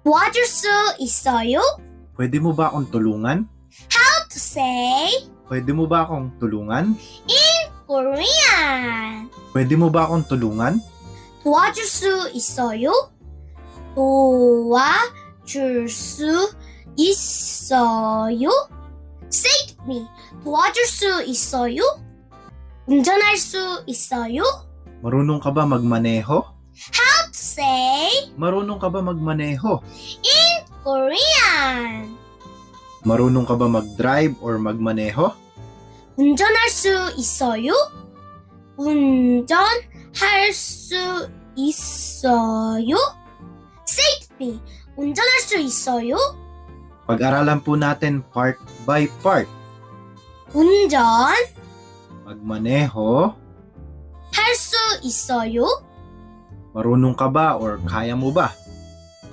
도와줄 수 있어요? Pwede mo ba akong tulungan? How to say Pwede mo ba akong tulungan? Korean. Pwede mo ba akong tulungan? 도와줄 수 있어요? 도와줄 수 있어요? Say it with me. 도와줄 수 있어요? 운전할 수 있어요? Marunong ka ba magmaneho? How to say Marunong ka ba magmaneho? Korean. Marunong ka ba mag-drive or magmaneho? 운전할 수 있어요? 운전할 수 있어요? Say it with me. 운전할 수 있어요? Pag-aralan po natin part by part. 운전 Magmaneho, 할 수 있어요? marunong ka ba or kaya mo ba?